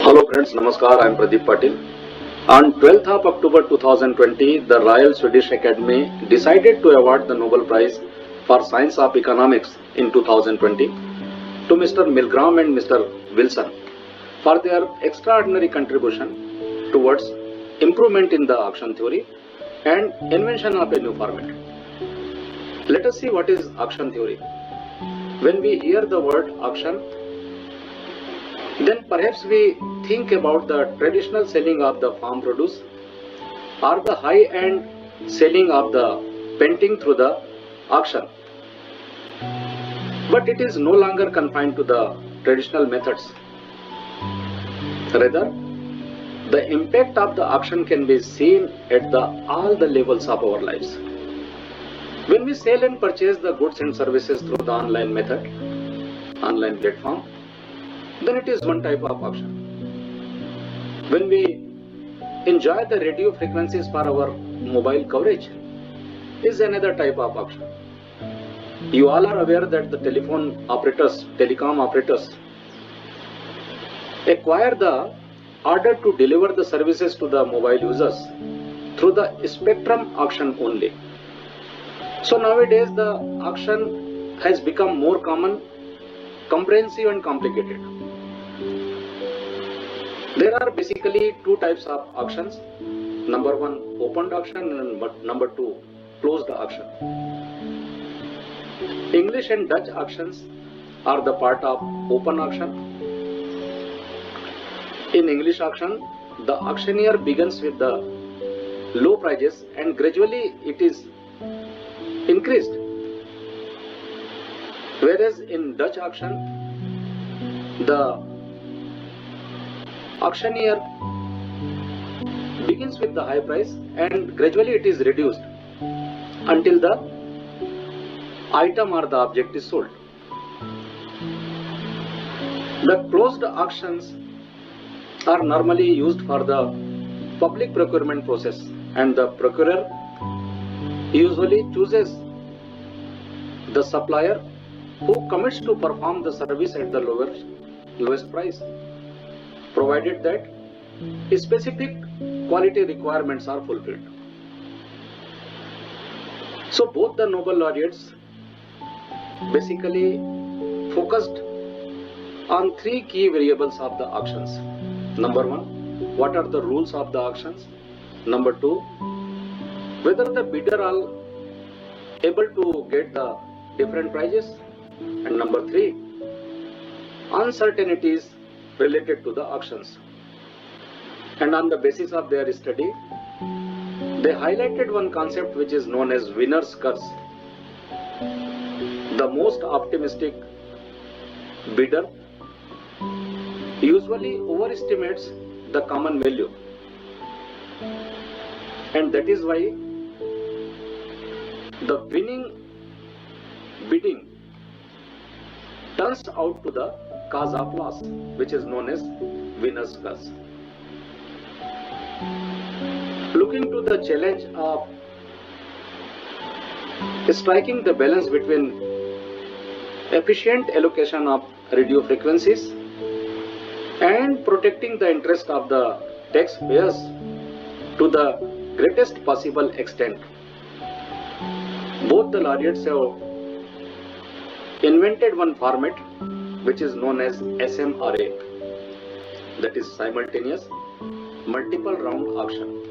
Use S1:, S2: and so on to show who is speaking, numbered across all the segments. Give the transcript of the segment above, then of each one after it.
S1: Hello friends, Namaskar, I am Pradeep Patil. On 12th of October 2020, the Royal Swedish Academy decided to award the Nobel Prize for Science of Economics in 2020 to Mr. Milgram and Mr. Wilson for their extraordinary contribution towards improvement in the auction theory and invention of a new format. Let us see what is auction theory. When we hear the word auction, then perhaps we think about the traditional selling of the farm produce or the high-end selling of the painting through the auction. But it is no longer confined to the traditional methods. Rather, the impact of the auction can be seen at all the levels of our lives. When we sell and purchase the goods and services through the online method, online platform, then it is one type of auction. When we enjoy the radio frequencies for our mobile coverage, is another type of auction. You all are aware that the telecom operators acquire the order to deliver the services to the mobile users through the spectrum auction only. So nowadays the auction has become more common, comprehensive and complicated. There are basically two types of auctions. Number one, open auction, and number two, closed auction. English and Dutch auctions are the part of open auction. In English auction, the auctioneer begins with the low prices and gradually it is increased. Whereas in Dutch auction, the auctioneer begins with the high price and gradually it is reduced until the item or the object is sold. The closed auctions are normally used for the public procurement process, and the procurer usually chooses the supplier who commits to perform the service at the lowest price, provided that specific quality requirements are fulfilled. So both the Nobel laureates basically focused on three key variables of the auctions. Number one, what are the rules of the auctions? Number two, whether the bidder are able to get the different prices. And number three, uncertainties related to the auctions. And on the basis of their study, they highlighted one concept which is known as winner's curse. The most optimistic bidder usually overestimates the common value, and that is why the winning bidding turns out to the cause of loss, which is known as winner's curse. Looking to the challenge of striking the balance between efficient allocation of radio frequencies and protecting the interest of the taxpayers to the greatest possible extent, both the laureates have invented one format which is known as SMRA, that is simultaneous multiple round auction.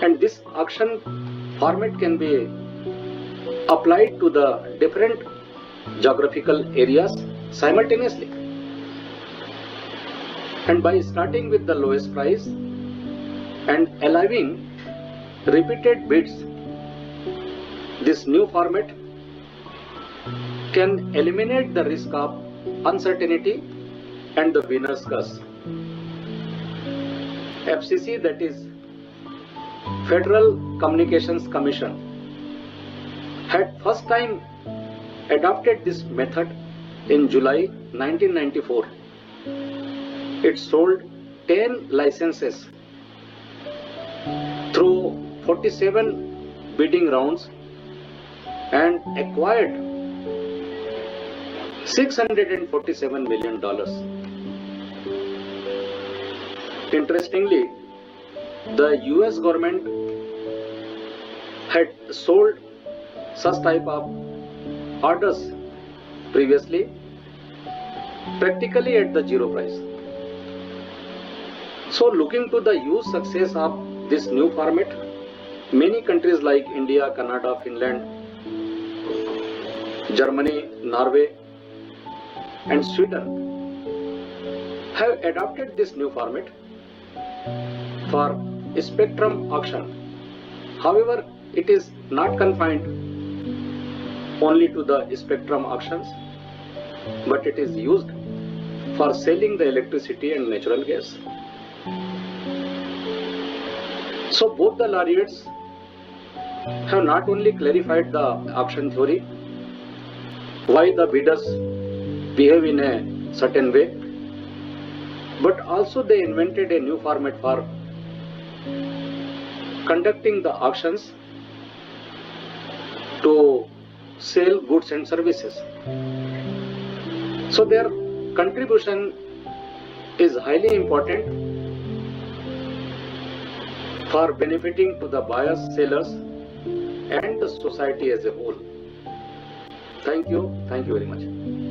S1: And this auction format can be applied to the different geographical areas simultaneously. And by starting with the lowest price and allowing repeated bids, this new format can eliminate the risk of uncertainty and the winner's curse. FCC, that is Federal Communications Commission, had first time adopted this method in July 1994. It sold 10 licenses through 47 bidding rounds and acquired $647 million. Interestingly, the US government had sold such type of orders previously practically at the zero price. So looking to the huge success of this new format, many countries like India, Canada, Finland, Germany, Norway and Sweden have adopted this new format for spectrum auction. However, it is not confined only to the spectrum auctions, but it is used for selling the electricity and natural gas. So both the laureates have not only clarified the auction theory, why the bidders behave in a certain way, but also they invented a new format for conducting the auctions to sell goods and services. So their contribution is highly important for benefiting to the buyers, sellers and the society as a whole. Thank you very much.